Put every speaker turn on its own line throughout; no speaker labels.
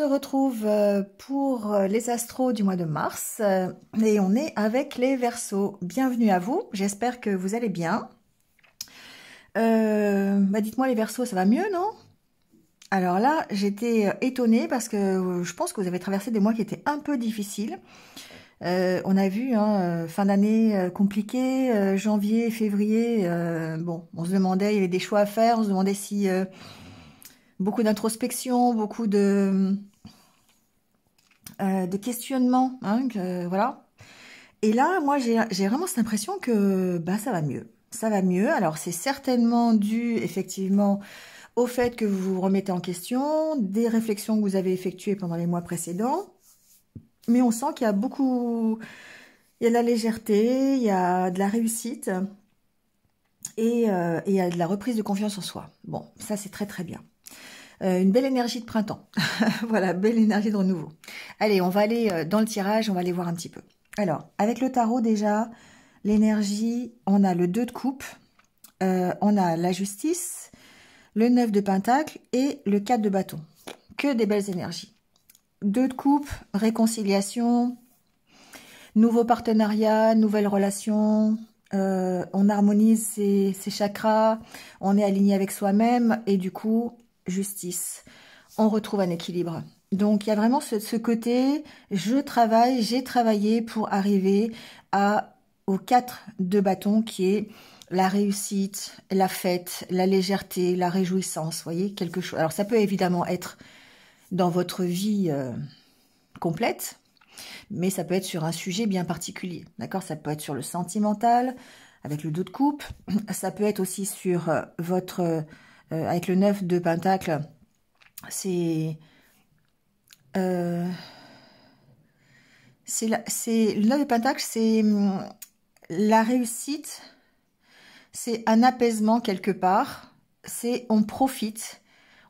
retrouve pour les astros du mois de mars et on est avec les Verseaux. Bienvenue à vous, j'espère que vous allez bien. Dites-moi les Verseaux, ça va mieux, non? Alors là, j'étais étonnée parce que je pense que vous avez traversé des mois qui étaient un peu difficiles. On a vu, fin d'année compliquée, janvier, février, bon, on se demandait, il y avait des choix à faire, on se demandait si... beaucoup d'introspection, beaucoup de questionnement, voilà. Et là, moi, j'ai vraiment cette impression que ça va mieux. Ça va mieux. Alors, c'est certainement dû, effectivement, au fait que vous vous remettez en question, des réflexions que vous avez effectuées pendant les mois précédents. Mais on sent qu'il y a beaucoup... Il y a de la légèreté, il y a de la réussite et il y a de la reprise de confiance en soi. Bon, ça, c'est très, très bien. Une belle énergie de printemps. Voilà, belle énergie de renouveau. Allez, on va aller dans le tirage, on va aller voir un petit peu. Alors, avec le tarot déjà, l'énergie, on a le 2 de coupe, on a la justice, le 9 de pentacle et le 4 de bâton. Que des belles énergies. 2 de coupe, réconciliation, nouveau partenariat, nouvelle relation, on harmonise ses chakras, on est aligné avec soi-même et du coup... justice, on retrouve un équilibre. Donc il y a vraiment ce côté, j'ai travaillé pour arriver au 4 de bâton qui est la réussite, la fête, la légèreté, la réjouissance, vous voyez, quelque chose. Alors ça peut évidemment être dans votre vie complète, mais ça peut être sur un sujet bien particulier, d'accord? Ça peut être sur le sentimental, avec le 2 de coupe, ça peut être aussi sur votre... avec le 9 de pentacle, c'est le 9 de pentacle, c'est la réussite, c'est un apaisement quelque part, c'est on profite,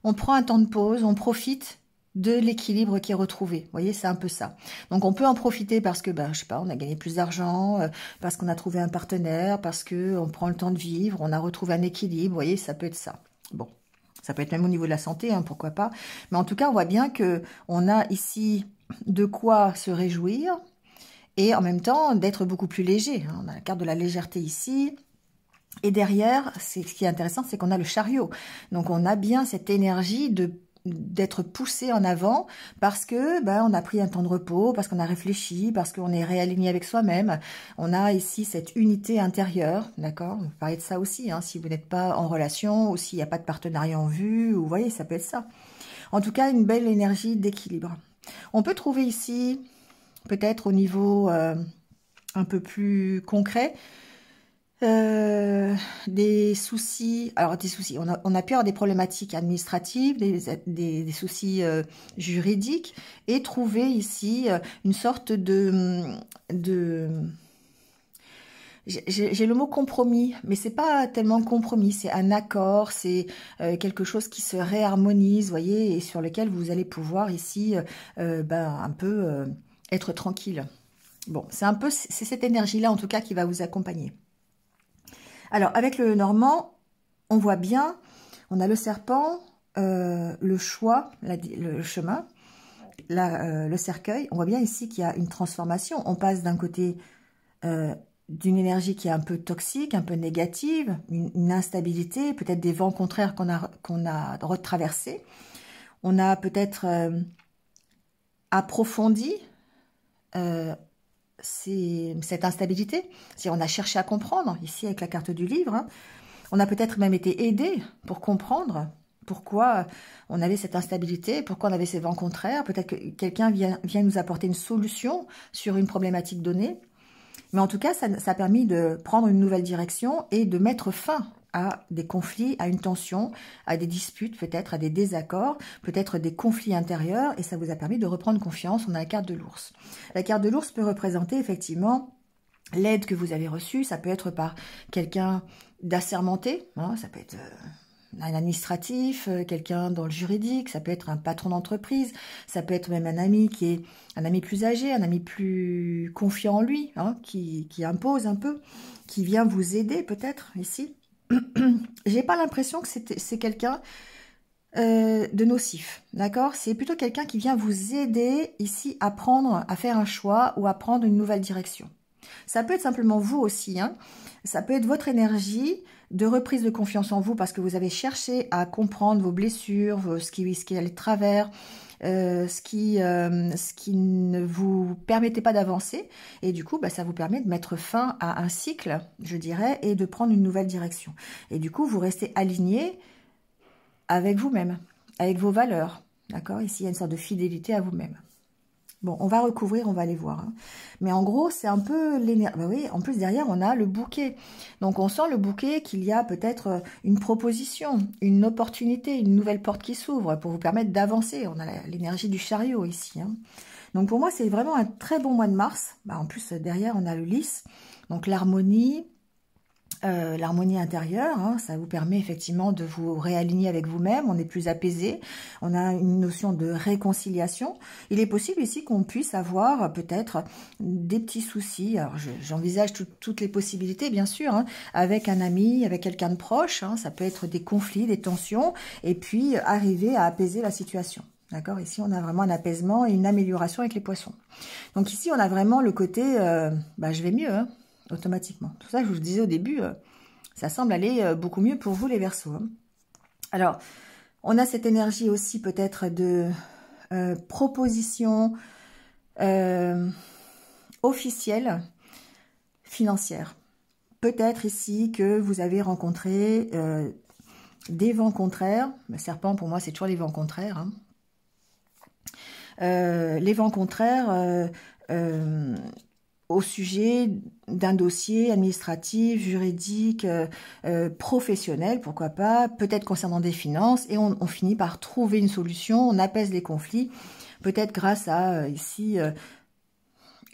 on prend un temps de pause, on profite de l'équilibre qui est retrouvé. Vous voyez, c'est un peu ça. Donc, on peut en profiter parce que, je sais pas, on a gagné plus d'argent, parce qu'on a trouvé un partenaire, parce qu'on prend le temps de vivre, on a retrouvé un équilibre. Vous voyez, ça peut être ça. Bon, ça peut être même au niveau de la santé, pourquoi pas. Mais en tout cas, on voit bien que on a ici de quoi se réjouir et en même temps d'être beaucoup plus léger. On a la carte de la légèreté ici. Et derrière, ce qui est intéressant, c'est qu'on a le chariot. Donc, on a bien cette énergie d'être poussé en avant parce que on a pris un temps de repos, parce qu'on a réfléchi, parce qu'on est réaligné avec soi-même. On a ici cette unité intérieure, d'accord? Vous parlez de ça aussi, si vous n'êtes pas en relation ou s'il n'y a pas de partenariat en vue, ou vous voyez, ça peut être ça. En tout cas, une belle énergie d'équilibre. On peut trouver ici, peut-être au niveau un peu plus concret, des soucis, alors des soucis, on a pu avoir des problématiques administratives, des soucis juridiques, et trouver ici une sorte j'ai le mot compromis, mais c'est pas tellement compromis, c'est un accord, c'est quelque chose qui se réharmonise, voyez, et sur lequel vous allez pouvoir ici un peu être tranquille. Bon, c'est cette énergie-là en tout cas qui va vous accompagner. Alors, avec le normand, on voit bien, on a le serpent, le choix, le chemin, le cercueil. On voit bien ici qu'il y a une transformation. On passe d'un côté d'une énergie qui est un peu toxique, un peu négative, une instabilité, peut-être des vents contraires qu'on a retraversés. On a peut-être approfondi cette instabilité, si on a cherché à comprendre, ici avec la carte du livre, on a peut-être même été aidé pour comprendre pourquoi on avait cette instabilité, pourquoi on avait ces vents contraires, peut-être que quelqu'un vient nous apporter une solution sur une problématique donnée, mais en tout cas, ça a permis de prendre une nouvelle direction et de mettre fin à des conflits, à une tension, à des disputes peut-être, à des désaccords, peut-être des conflits intérieurs, et ça vous a permis de reprendre confiance. On a la carte de l'ours. La carte de l'ours peut représenter effectivement l'aide que vous avez reçue, ça peut être par quelqu'un d'assermenté, ça peut être un administratif, quelqu'un dans le juridique, ça peut être un patron d'entreprise, ça peut être même un ami qui est un ami plus âgé, un ami plus confiant en lui, qui impose un peu, qui vient vous aider peut-être ici. J'ai pas l'impression que c'est quelqu'un de nocif, d'accord? C'est plutôt quelqu'un qui vient vous aider ici à prendre, à faire un choix ou à prendre une nouvelle direction. Ça peut être simplement vous aussi, hein. Ça peut être votre énergie de reprise de confiance en vous parce que vous avez cherché à comprendre vos blessures, ce qui allait de travers, ce qui ne vous permettait pas d'avancer. Et du coup, bah, ça vous permet de mettre fin à un cycle, je dirais, et de prendre une nouvelle direction. Et du coup, vous restez aligné avec vous-même, avec vos valeurs. D'accord? Ici, il y a une sorte de fidélité à vous-même. Bon, on va recouvrir, on va aller voir. Hein. Mais en gros, c'est un peu l'énergie. Ben oui, en plus, derrière, on a le bouquet. Donc, on sent le bouquet qu'il y a peut-être une proposition, une opportunité, une nouvelle porte qui s'ouvre pour vous permettre d'avancer. On a l'énergie du chariot ici. Hein. Donc, pour moi, c'est vraiment un très bon mois de mars. Ben, en plus, derrière, on a le lys. Donc, l'harmonie intérieure, hein, ça vous permet effectivement de vous réaligner avec vous-même, on est plus apaisé, on a une notion de réconciliation. Il est possible ici qu'on puisse avoir peut-être des petits soucis, alors j'envisage toutes les possibilités bien sûr, hein, avec un ami, avec quelqu'un de proche, hein, ça peut être des conflits, des tensions, et puis arriver à apaiser la situation. D'accord, ici on a vraiment un apaisement et une amélioration avec les poissons. Donc ici on a vraiment le côté, je vais mieux, hein, automatiquement. Tout ça, je vous le disais au début, ça semble aller beaucoup mieux pour vous, les Verseaux. Hein. Alors, on a cette énergie aussi peut-être de proposition officielle financière. Peut-être ici que vous avez rencontré des vents contraires. Le serpent, pour moi, c'est toujours les vents contraires. Hein. Les vents contraires au sujet d'un dossier administratif, juridique, professionnel, pourquoi pas, peut-être concernant des finances, et on finit par trouver une solution, on apaise les conflits, peut-être grâce à, ici,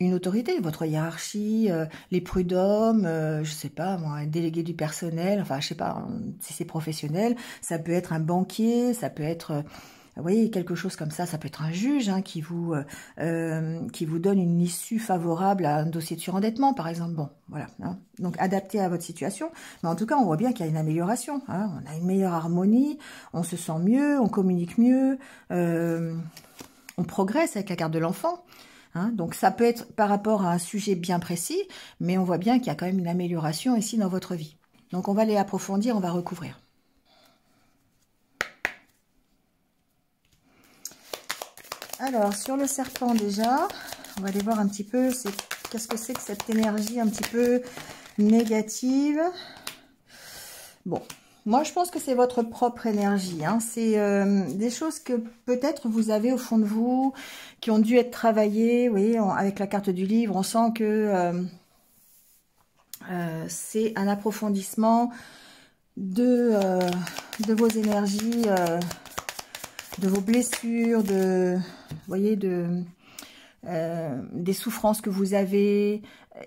une autorité, votre hiérarchie, les prud'hommes, je sais pas, moi, un délégué du personnel, enfin, je sais pas, si c'est professionnel, ça peut être un banquier, ça peut être... Vous voyez, quelque chose comme ça peut être un juge hein, qui vous donne une issue favorable à un dossier de surendettement, par exemple. Bon, voilà. Hein. Donc, adapté à votre situation. Mais en tout cas, on voit bien qu'il y a une amélioration. Hein. On a une meilleure harmonie, on se sent mieux, on communique mieux, on progresse avec la carte de l'enfant. Hein. Donc, ça peut être par rapport à un sujet bien précis, mais on voit bien qu'il y a quand même une amélioration ici dans votre vie. Donc, on va aller approfondir, on va recouvrir. Alors, sur le serpent déjà, on va aller voir un petit peu, qu'est-ce que c'est que cette énergie un petit peu négative. Bon, moi je pense que c'est votre propre énergie. Hein. C'est des choses que peut-être vous avez au fond de vous, qui ont dû être travaillées. Vous voyez, avec la carte du livre, on sent que c'est un approfondissement de vos énergies... de vos blessures, vous voyez, des souffrances que vous avez.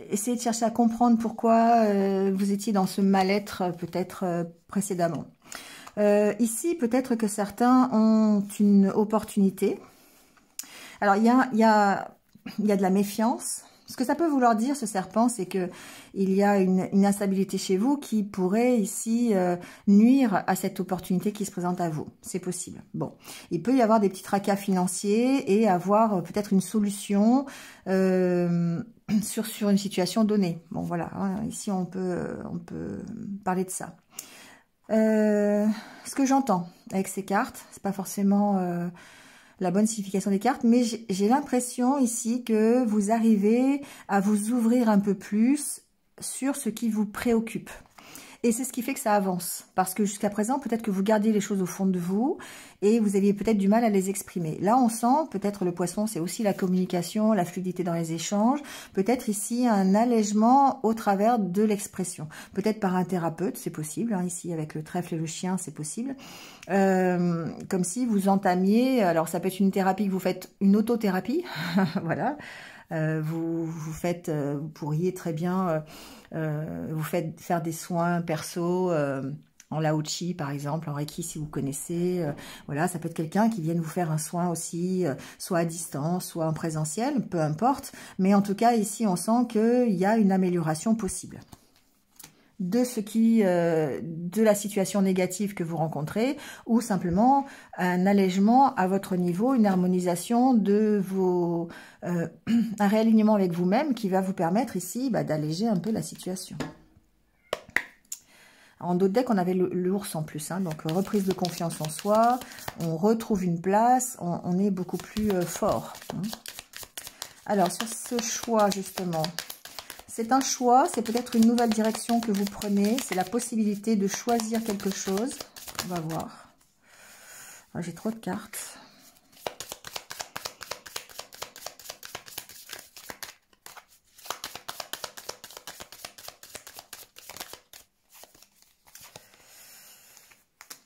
Essayez de chercher à comprendre pourquoi vous étiez dans ce mal-être peut-être précédemment. Ici, peut-être que certains ont une opportunité. Alors, il y a de la méfiance. Ce que ça peut vouloir dire, ce serpent, c'est que il y a une instabilité chez vous qui pourrait ici nuire à cette opportunité qui se présente à vous. C'est possible. Bon, il peut y avoir des petits tracas financiers et avoir peut-être une solution sur une situation donnée. Bon, voilà. Hein, ici, on peut parler de ça. Ce que j'entends avec ces cartes, c'est pas forcément... la bonne signification des cartes, mais j'ai l'impression ici que vous arrivez à vous ouvrir un peu plus sur ce qui vous préoccupe. Et c'est ce qui fait que ça avance. Parce que jusqu'à présent, peut-être que vous gardiez les choses au fond de vous et vous aviez peut-être du mal à les exprimer. Là, on sent, peut-être le poisson, c'est aussi la communication, la fluidité dans les échanges. Peut-être ici un allègement au travers de l'expression. Peut-être par un thérapeute, c'est possible. Hein, ici, avec le trèfle et le chien, c'est possible. Comme si vous entamiez, alors ça peut être une thérapie que vous faites, une autothérapie, voilà. Vous pourriez très bien vous faites faire des soins perso en Lao Chi par exemple, en Reiki si vous connaissez. Voilà, ça peut être quelqu'un qui vienne vous faire un soin aussi, soit à distance, soit en présentiel, peu importe. Mais en tout cas, ici, on sent qu'il y a une amélioration possible. de de la situation négative que vous rencontrez, ou simplement un allègement à votre niveau, une harmonisation de un réalignement avec vous-même qui va vous permettre ici d'alléger un peu la situation. En d'autres decks, on avait l'ours en plus, hein, donc reprise de confiance en soi, on retrouve une place, on est beaucoup plus fort. Hein. Alors, sur ce choix, justement, c'est un choix, c'est peut-être une nouvelle direction que vous prenez, c'est la possibilité de choisir quelque chose. On va voir. J'ai trop de cartes.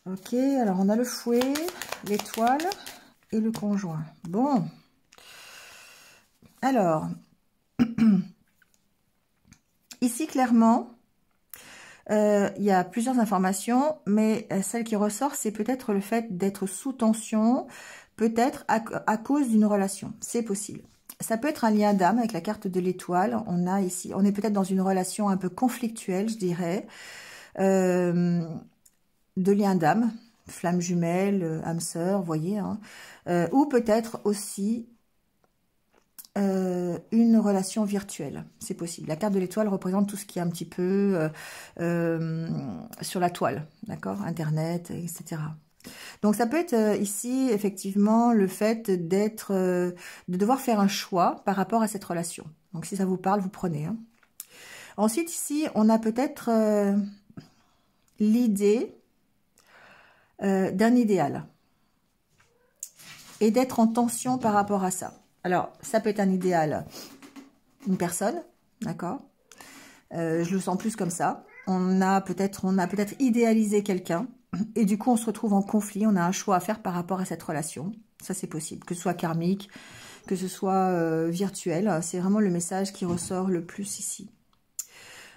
Ok, alors on a le fouet, l'étoile et le conjoint. Bon. Alors, ici, clairement, il y a plusieurs informations, mais celle qui ressort, c'est peut-être le fait d'être sous tension, peut-être à cause d'une relation. C'est possible. Ça peut être un lien d'âme avec la carte de l'étoile. On a ici, on est peut-être dans une relation un peu conflictuelle, je dirais, de lien d'âme, flamme jumelle, âme sœur, voyez, hein, ou peut-être aussi une relation virtuelle, c'est possible. La carte de l'étoile représente tout ce qui est un petit peu sur la toile, d'accord, Internet, etc. Donc ça peut être ici effectivement le fait de devoir faire un choix par rapport à cette relation. Donc si ça vous parle, vous prenez. Hein. Ensuite ici, on a peut-être l'idée d'un idéal et d'être en tension par rapport à ça. Alors, ça peut être un idéal, une personne, d'accord, je le sens plus comme ça. On a peut-être idéalisé quelqu'un, et du coup, on se retrouve en conflit, on a un choix à faire par rapport à cette relation. Ça, c'est possible, que ce soit karmique, que ce soit virtuel. C'est vraiment le message qui ressort le plus ici.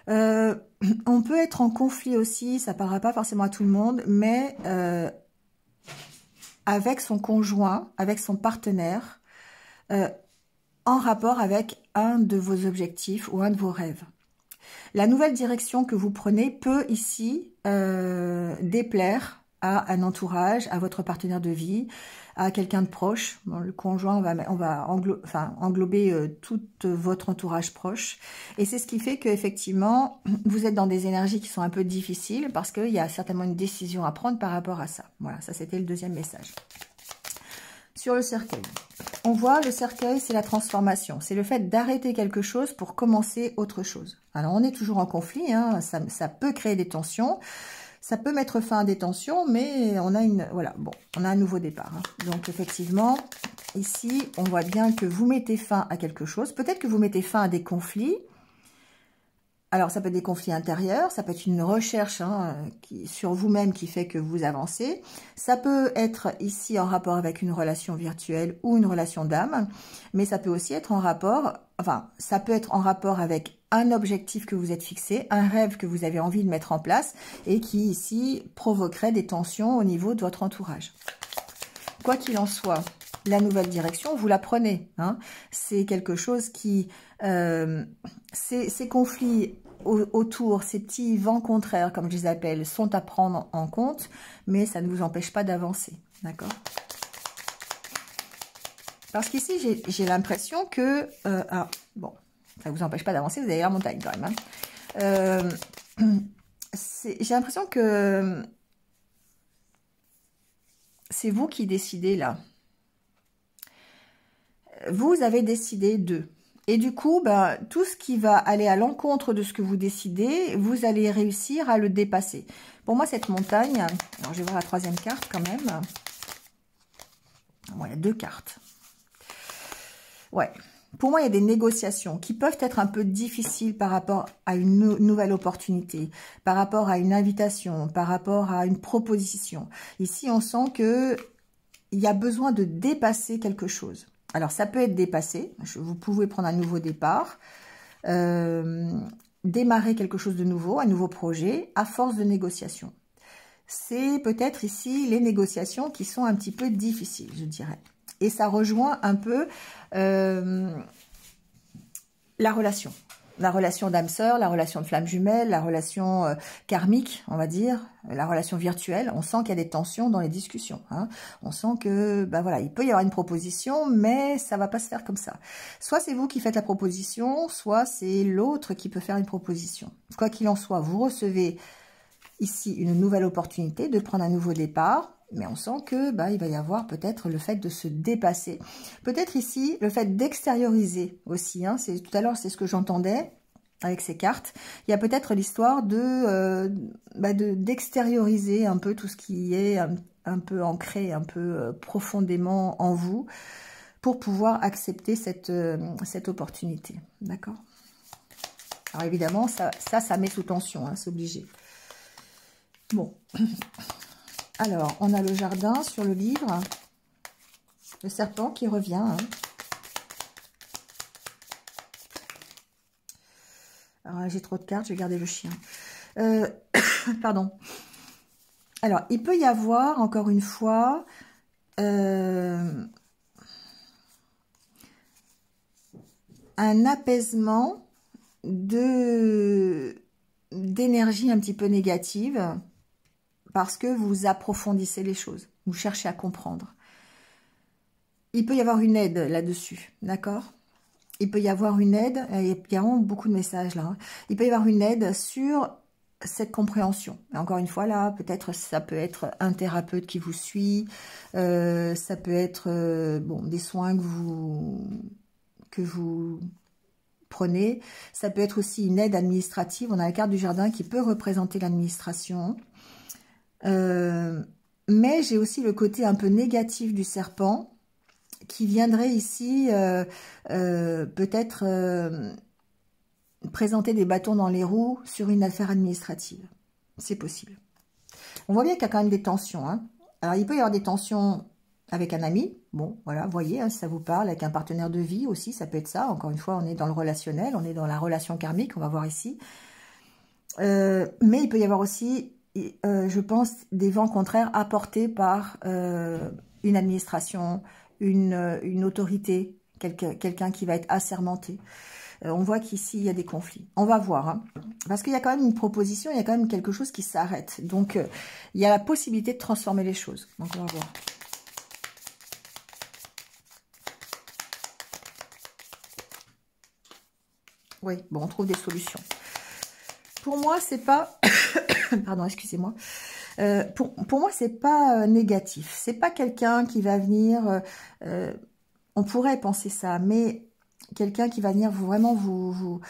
On peut être en conflit aussi, ça ne parlera pas forcément à tout le monde, mais avec son conjoint, avec son partenaire, en rapport avec un de vos objectifs ou un de vos rêves. La nouvelle direction que vous prenez peut ici déplaire à un entourage, à votre partenaire de vie, à quelqu'un de proche. Bon, le conjoint, on va englober tout votre entourage proche. Et c'est ce qui fait qu'effectivement, vous êtes dans des énergies qui sont un peu difficiles parce qu'il y a certainement une décision à prendre par rapport à ça. Voilà, ça c'était le deuxième message. Sur le cercueil, on voit le cercueil, c'est la transformation. C'est le fait d'arrêter quelque chose pour commencer autre chose. Alors, on est toujours en conflit, hein, ça peut créer des tensions, ça peut mettre fin à des tensions, mais on a on a un nouveau départ. Hein. Donc, effectivement, ici, on voit bien que vous mettez fin à quelque chose. Peut-être que vous mettez fin à des conflits. Alors, ça peut être des conflits intérieurs, ça peut être une recherche sur vous-même qui fait que vous avancez. Ça peut être ici en rapport avec une relation virtuelle ou une relation d'âme, mais ça peut aussi être en rapport, ça peut être en rapport avec un objectif que vous êtes fixé, un rêve que vous avez envie de mettre en place et qui ici provoquerait des tensions au niveau de votre entourage. Quoi qu'il en soit, la nouvelle direction, vous la prenez. Hein. C'est quelque chose qui... ces conflits autour, ces petits vents contraires, comme je les appelle, sont à prendre en compte, mais ça ne vous empêche pas d'avancer. D'accord? Parce qu'ici, j'ai l'impression que... bon, ça ne vous empêche pas d'avancer, vous avez la montagne quand même. Hein. J'ai l'impression que c'est vous qui décidez là. Vous avez décidé d'eux. Et du coup, tout ce qui va aller à l'encontre de ce que vous décidez, vous allez réussir à le dépasser. Pour moi, cette montagne, alors je vais voir la troisième carte quand même. Bon, il y a deux cartes. Ouais. Pour moi, il y a des négociations qui peuvent être un peu difficiles par rapport à une nouvelle opportunité, par rapport à une invitation, par rapport à une proposition. Ici, on sent qu'il y a besoin de dépasser quelque chose. Alors, ça peut être dépassé. Vous pouvez prendre un nouveau départ, démarrer quelque chose de nouveau, un nouveau projet, à force de négociation. C'est peut-être ici les négociations qui sont un petit peu difficiles, je dirais. Et ça rejoint un peu la relation. la relation d'âme-sœur, la relation de flamme jumelle, la relation karmique, on va dire, la relation virtuelle. On sent qu'il y a des tensions dans les discussions. Hein. On sent que, ben voilà, il peut y avoir une proposition, mais ça va pas se faire comme ça. Soit c'est vous qui faites la proposition, soit c'est l'autre qui peut faire une proposition. Quoi qu'il en soit, vous recevez ici une nouvelle opportunité de prendre un nouveau départ. Mais on sent que il va y avoir peut-être le fait de se dépasser. Peut-être ici, le fait d'extérioriser aussi. Hein, tout à l'heure, c'est ce que j'entendais avec ces cartes. Il y a peut-être l'histoire d'extérioriser un peu tout ce qui est un peu ancré, un peu profondément en vous, pour pouvoir accepter cette opportunité. D'accord? Alors évidemment, ça met sous tension, hein, c'est obligé. Bon. Alors, on a le jardin sur le livre, le serpent qui revient. Hein. Alors, j'ai trop de cartes, je vais garder le chien. Pardon. Alors, il peut y avoir, encore une fois, un apaisement d'énergie un petit peu négative, parce que vous approfondissez les choses, vous cherchez à comprendre. Il peut y avoir une aide là-dessus, d'accord? Il peut y avoir une aide, il y a vraiment beaucoup de messages là, hein. Il peut y avoir une aide sur cette compréhension. Et encore une fois là, peut-être ça peut être un thérapeute qui vous suit, ça peut être des soins que vous prenez, ça peut être aussi une aide administrative. On a la carte du jardin qui peut représenter l'administration. Mais j'ai aussi le côté un peu négatif du serpent qui viendrait ici peut-être présenter des bâtons dans les roues sur une affaire administrative. C'est possible. On voit bien qu'il y a quand même des tensions. Hein. Alors, il peut y avoir des tensions avec un ami. Bon, voilà, voyez, hein, si ça vous parle, avec un partenaire de vie aussi, ça peut être ça. Encore une fois, on est dans le relationnel, on est dans la relation karmique, on va voir ici. Mais il peut y avoir aussi... je pense, des vents contraires apportés par une administration, une autorité, quelqu'un qui va être assermenté. On voit qu'ici, il y a des conflits. On va voir, hein, parce qu'il y a quand même une proposition, il y a quand même quelque chose qui s'arrête. Donc, il y a la possibilité de transformer les choses. Donc, on va voir. Oui, bon, on trouve des solutions. Pour moi, c'est pas... Pardon, excusez-moi. Pour moi, c'est pas négatif. C'est pas quelqu'un qui va venir... on pourrait penser ça, mais quelqu'un qui va venir vraiment vous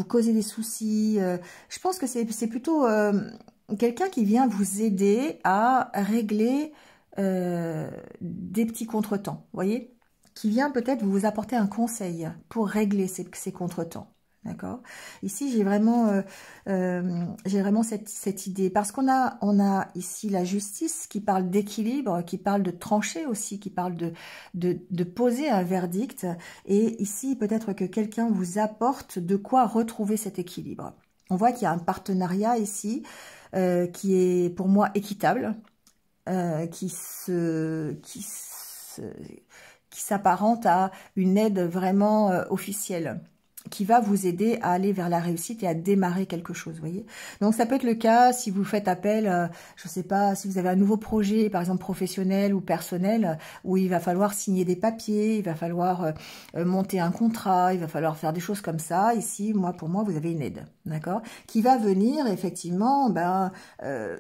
causer des soucis. Je pense que c'est plutôt quelqu'un qui vient vous aider à régler des petits contretemps, vous voyez, qui vient peut-être vous apporter un conseil pour régler ces contretemps. D'accord. Ici, j'ai vraiment cette idée. Parce qu'on a ici la justice qui parle d'équilibre, qui parle de trancher aussi, qui parle de poser un verdict. Et ici, peut-être que quelqu'un vous apporte de quoi retrouver cet équilibre. On voit qu'il y a un partenariat ici qui est pour moi équitable, qui s'apparente à une aide vraiment officielle, qui va vous aider à aller vers la réussite et à démarrer quelque chose, vous voyez. Donc, ça peut être le cas si vous faites appel, je ne sais pas, si vous avez un nouveau projet, par exemple professionnel ou personnel, où il va falloir signer des papiers, il va falloir monter un contrat, il va falloir faire des choses comme ça. Ici, pour moi, vous avez une aide, d'accord, qui va venir effectivement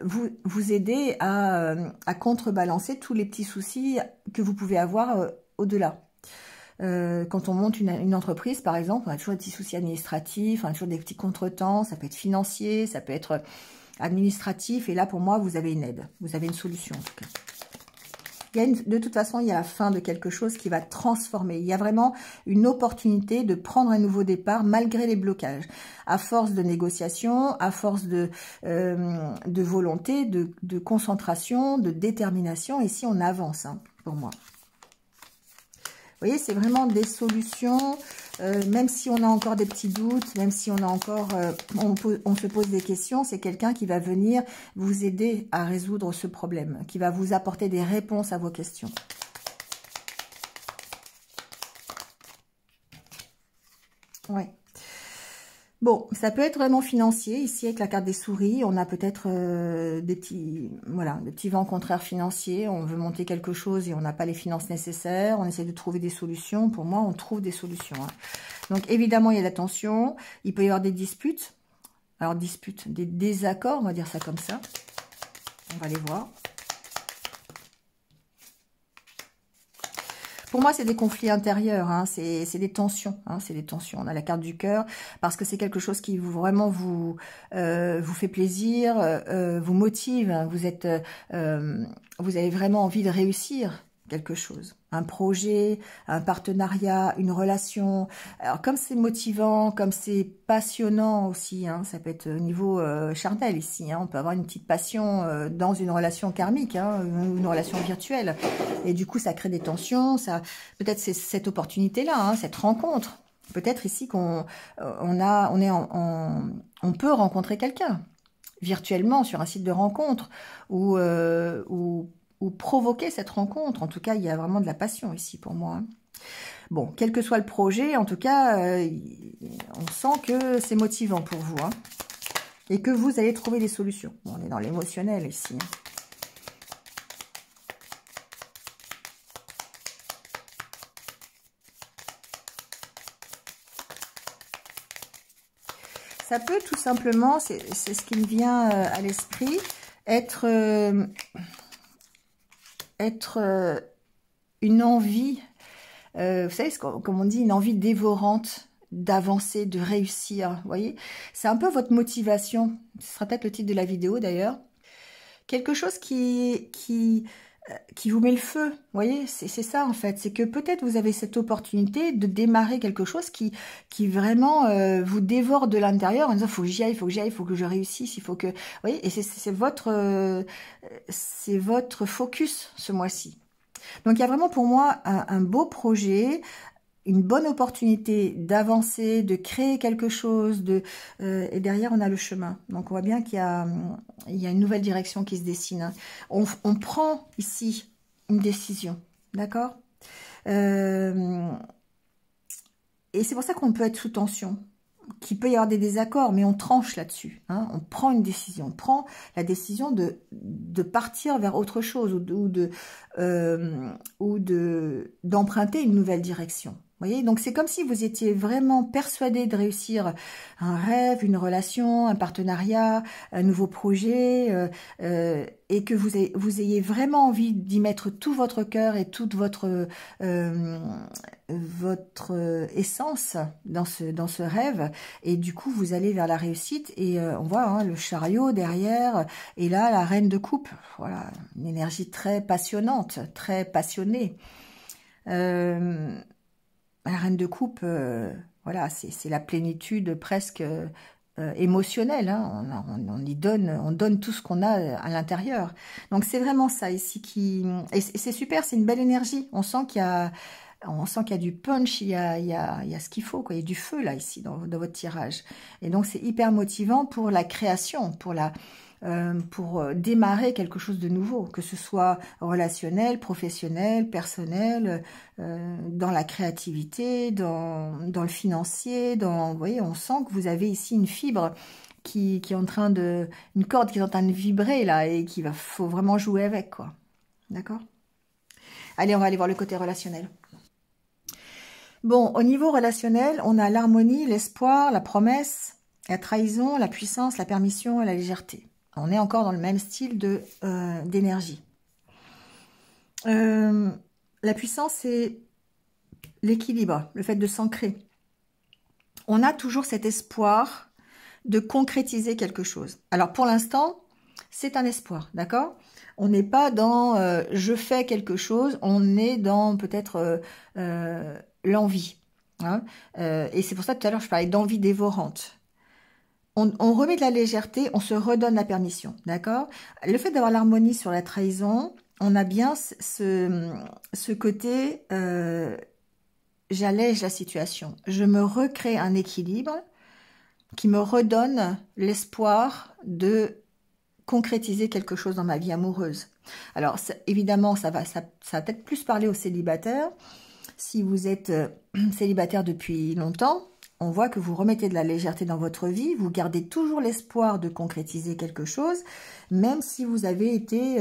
vous aider à contrebalancer tous les petits soucis que vous pouvez avoir au-delà. Quand on monte une entreprise, par exemple, on a toujours des petits soucis administratifs, on a toujours des petits contretemps, ça peut être financier, ça peut être administratif, et là, pour moi, vous avez une aide, vous avez une solution, en tout cas. De toute façon, il y a la fin de quelque chose qui va transformer. Il y a vraiment une opportunité de prendre un nouveau départ, malgré les blocages. À force de négociation, à force de volonté, de concentration, de détermination, ici, on avance, hein, pour moi. Vous voyez, c'est vraiment des solutions, même si on a encore des petits doutes, même si on a encore, on se pose des questions, c'est quelqu'un qui va venir vous aider à résoudre ce problème, qui va vous apporter des réponses à vos questions. Ouais. Bon, ça peut être vraiment financier. Ici, avec la carte des souris, on a peut-être des petits, voilà, des petits vents contraires financiers. On veut monter quelque chose et on n'a pas les finances nécessaires. On essaie de trouver des solutions. Pour moi, on trouve des solutions, hein. Donc, évidemment, il y a la tension. Il peut y avoir des disputes. Alors, disputes, des désaccords, on va dire ça comme ça. On va les voir. Pour moi, c'est des conflits intérieurs, hein, c'est des tensions, hein, c'est des tensions. On a la carte du cœur parce que c'est quelque chose qui vraiment vous fait plaisir, vous motive. Hein, vous avez vraiment envie de réussir quelque chose, un projet, un partenariat, une relation. Alors comme c'est motivant, comme c'est passionnant aussi, hein, ça peut être au niveau charnel ici. Hein, on peut avoir une petite passion dans une relation karmique, hein, une relation virtuelle. Et du coup, ça crée des tensions. Ça, peut-être c'est cette opportunité-là, hein, cette rencontre. Peut-être ici on peut rencontrer quelqu'un virtuellement sur un site de rencontre ou provoquer cette rencontre. En tout cas, il y a vraiment de la passion ici pour moi, hein. Bon, quel que soit le projet, en tout cas, on sent que c'est motivant pour vous, hein, et que vous allez trouver des solutions. Bon, on est dans l'émotionnel ici, hein. Ça peut tout simplement, c'est ce qui me vient à l'esprit, être une envie, vous savez, comme on dit, une envie dévorante d'avancer, de réussir, vous voyez. C'est un peu votre motivation, ce sera peut-être le titre de la vidéo d'ailleurs. Quelque chose qui vous met le feu, vous voyez, c'est ça en fait, c'est que peut-être vous avez cette opportunité de démarrer quelque chose qui vraiment vous dévore de l'intérieur en disant faut que j'y aille, faut que j'y aille, faut que je réussisse, il faut que, vous voyez, et c'est votre focus ce mois-ci. Donc il y a vraiment pour moi un beau projet, une bonne opportunité d'avancer, de créer quelque chose, et derrière on a le chemin. Donc on voit bien qu'il y a une nouvelle direction qui se dessine, hein. On prend ici une décision, d'accord, et c'est pour ça qu'on peut être sous tension, qu'il peut y avoir des désaccords, mais on tranche là-dessus, hein. On prend une décision, on prend la décision de partir vers autre chose ou d'emprunter une nouvelle direction. Vous voyez, donc c'est comme si vous étiez vraiment persuadé de réussir un rêve, une relation, un partenariat, un nouveau projet, et que vous ayez vraiment envie d'y mettre tout votre cœur et toute votre essence dans ce rêve, et du coup vous allez vers la réussite. Et on voit, hein, le chariot derrière, et là la reine de coupe, voilà, une énergie très passionnante, très passionnée. La reine de coupe, voilà, c'est la plénitude presque émotionnelle, hein. On donne tout ce qu'on a à l'intérieur. Donc c'est vraiment ça ici et c'est super, c'est une belle énergie. On sent qu'il y a du punch, il y a ce qu'il faut, quoi. Il y a du feu là ici dans votre tirage. Et donc c'est hyper motivant pour la création, pour démarrer quelque chose de nouveau, que ce soit relationnel, professionnel, personnel, dans la créativité, dans le financier, vous voyez, on sent que vous avez ici une fibre qui est en train une corde qui est en train de vibrer là, et faut vraiment jouer avec, quoi. D'accord? Allez, on va aller voir le côté relationnel. Bon, au niveau relationnel, on a l'harmonie, l'espoir, la promesse, la trahison, la puissance, la permission et la légèreté. On est encore dans le même style d'énergie. La puissance, c'est l'équilibre, le fait de s'ancrer. On a toujours cet espoir de concrétiser quelque chose. Alors pour l'instant, c'est un espoir, d'accord? On n'est pas dans je fais quelque chose, on est dans peut-être l'envie, hein. Et c'est pour ça que tout à l'heure je parlais d'envie dévorante. On remet de la légèreté, on se redonne la permission, d'accord? Le fait d'avoir l'harmonie sur la trahison, on a bien ce côté, j'allège la situation. Je me recrée un équilibre qui me redonne l'espoir de concrétiser quelque chose dans ma vie amoureuse. Alors, évidemment, ça va peut-être plus parler aux célibataires. Si vous êtes célibataire depuis longtemps, on voit que vous remettez de la légèreté dans votre vie, vous gardez toujours l'espoir de concrétiser quelque chose, même si vous avez été,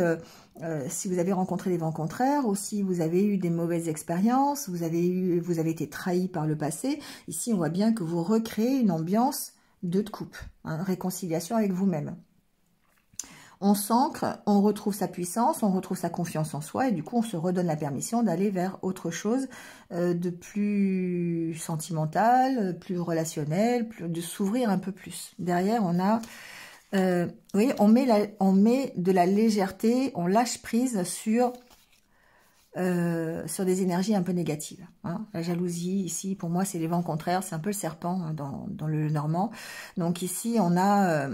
si vous avez rencontré des vents contraires, ou si vous avez eu des mauvaises expériences, vous avez été trahi par le passé. Ici, on voit bien que vous recréez une ambiance de coupe, hein, réconciliation avec vous-même. On s'ancre, on retrouve sa puissance, on retrouve sa confiance en soi et du coup, on se redonne la permission d'aller vers autre chose de plus sentimental, plus relationnel, de s'ouvrir un peu plus. Derrière, on a, vous voyez, on met de la légèreté, on lâche prise sur des énergies un peu négatives. Hein. La jalousie, ici, pour moi, c'est les vents contraires, c'est un peu le serpent hein, dans le normand. Donc ici, on a...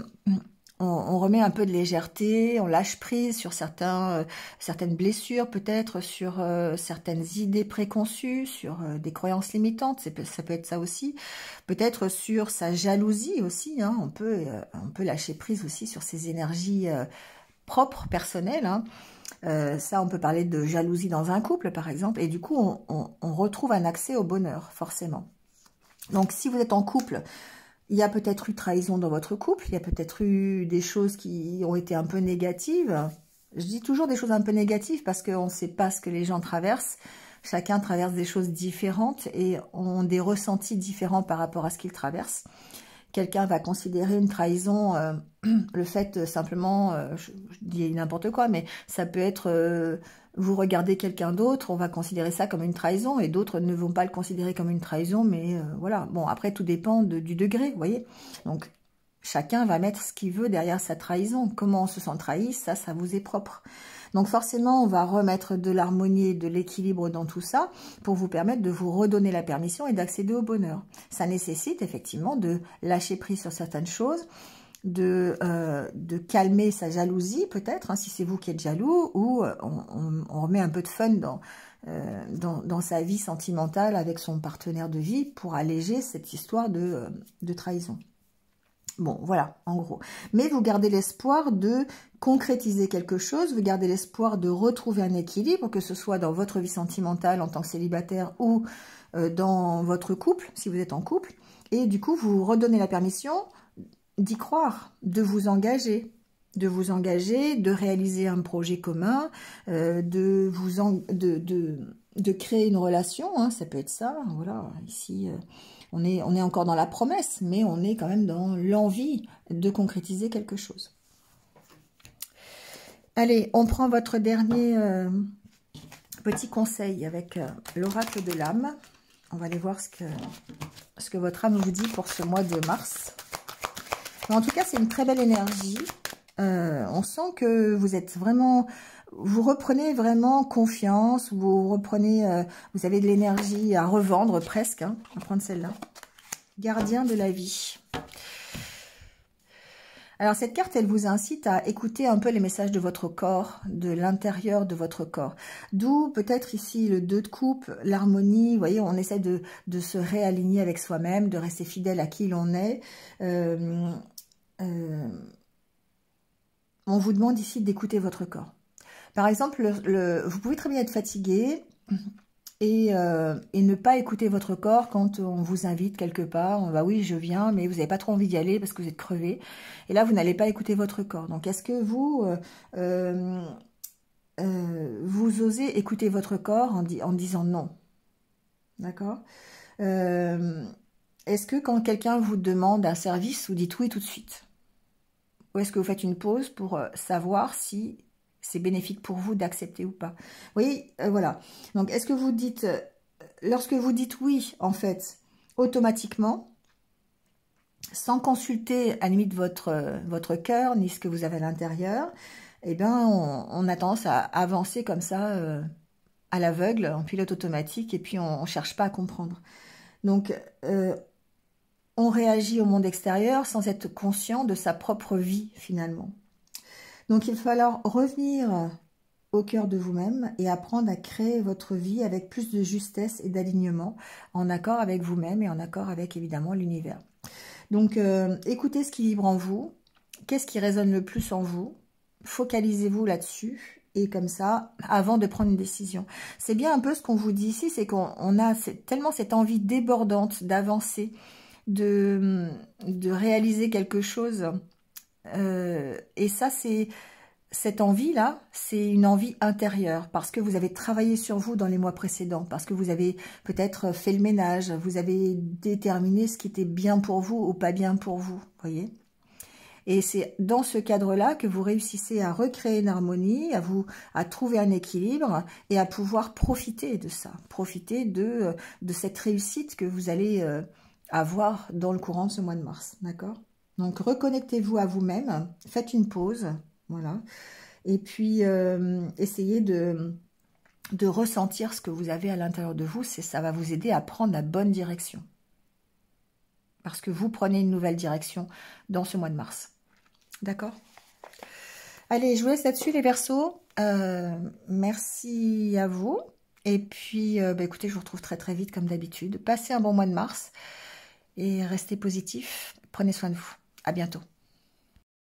on remet un peu de légèreté, on lâche prise sur certaines blessures peut-être, sur certaines idées préconçues, sur des croyances limitantes, ça peut être ça aussi. Peut-être sur sa jalousie aussi, hein, on peut lâcher prise aussi sur ses énergies propres, personnelles. Hein. Ça, on peut parler de jalousie dans un couple par exemple, et du coup on retrouve un accès au bonheur, forcément. Donc si vous êtes en couple, il y a peut-être eu trahison dans votre couple, il y a peut-être eu des choses qui ont été un peu négatives. Je dis toujours des choses un peu négatives parce qu'on ne sait pas ce que les gens traversent. Chacun traverse des choses différentes et ont des ressentis différents par rapport à ce qu'ils traversent. Quelqu'un va considérer une trahison, le fait simplement, je dis n'importe quoi, mais ça peut être... vous regardez quelqu'un d'autre, on va considérer ça comme une trahison, et d'autres ne vont pas le considérer comme une trahison, mais voilà. Bon, après, tout dépend du degré, vous voyez. Donc, chacun va mettre ce qu'il veut derrière sa trahison. Comment on se sent trahi, ça vous est propre. Donc, forcément, on va remettre de l'harmonie et de l'équilibre dans tout ça pour vous permettre de vous redonner la permission et d'accéder au bonheur. Ça nécessite effectivement de lâcher prise sur certaines choses, de calmer sa jalousie peut-être, hein, si c'est vous qui êtes jaloux, ou on remet un peu de fun dans sa vie sentimentale avec son partenaire de vie pour alléger cette histoire de trahison. Bon, voilà, en gros. Mais vous gardez l'espoir de concrétiser quelque chose, vous gardez l'espoir de retrouver un équilibre, que ce soit dans votre vie sentimentale en tant que célibataire ou dans votre couple, si vous êtes en couple. Et du coup, vous redonnez la permission d'y croire, de vous engager, de réaliser un projet commun, de créer une relation, hein, ça peut être ça, voilà, ici, on est encore dans la promesse, mais on est quand même dans l'envie de concrétiser quelque chose. Allez, on prend votre dernier petit conseil avec l'oracle de l'âme. On va aller voir ce que votre âme vous dit pour ce mois de mars. Mais en tout cas, c'est une très belle énergie. On sent que vous êtes vraiment... Vous reprenez vraiment confiance, vous avez de l'énergie à revendre presque. Hein. On va prendre celle-là. Gardien de la vie. Alors, cette carte, elle vous incite à écouter un peu les messages de votre corps, de l'intérieur de votre corps. D'où peut-être ici le 2 de coupe, l'harmonie. Vous voyez, on essaie de se réaligner avec soi-même, de rester fidèle à qui l'on est. On vous demande ici d'écouter votre corps. Par exemple, vous pouvez très bien être fatigué et ne pas écouter votre corps quand on vous invite quelque part. On va, oui, je viens, mais vous n'avez pas trop envie d'y aller parce que vous êtes crevé. Et là, vous n'allez pas écouter votre corps. Donc, est-ce que vous osez écouter votre corps en disant non? D'accord? Est-ce que quand quelqu'un vous demande un service, vous dites oui tout de suite? Ou est-ce que vous faites une pause pour savoir si c'est bénéfique pour vous d'accepter ou pas? Vous voyez, voilà. Donc, est-ce que vous dites, lorsque vous dites oui, en fait, automatiquement, sans consulter à la limite votre cœur, ni ce que vous avez à l'intérieur, eh bien, on a tendance à avancer comme ça, à l'aveugle, en pilote automatique, et puis on ne cherche pas à comprendre. Donc, on réagit au monde extérieur sans être conscient de sa propre vie, finalement. Donc, il va falloir revenir au cœur de vous-même et apprendre à créer votre vie avec plus de justesse et d'alignement, en accord avec vous-même et en accord avec, évidemment, l'univers. Donc, écoutez ce qui vibre en vous. Qu'est-ce qui résonne le plus en vous? Focalisez-vous là-dessus. Et comme ça, avant de prendre une décision. C'est bien un peu ce qu'on vous dit ici, c'est qu'on a tellement cette envie débordante d'avancer, de réaliser quelque chose. Et ça, c'est cette envie-là, c'est une envie intérieure parce que vous avez travaillé sur vous dans les mois précédents, parce que vous avez peut-être fait le ménage, vous avez déterminé ce qui était bien pour vous ou pas bien pour vous, voyez. Et c'est dans ce cadre-là que vous réussissez à recréer une harmonie, à trouver un équilibre et à pouvoir profiter de ça, profiter de cette réussite que vous allez avoir dans le courant de ce mois de mars, d'accord? Donc reconnectez-vous à vous-même, faites une pause, voilà, et puis essayez de ressentir ce que vous avez à l'intérieur de vous, ça va vous aider à prendre la bonne direction. Parce que vous prenez une nouvelle direction dans ce mois de mars. D'accord? Allez, je vous laisse là-dessus les Verseaux. Merci à vous. Et puis, écoutez, je vous retrouve très très vite comme d'habitude. Passez un bon mois de mars et restez positifs. Prenez soin de vous. À bientôt.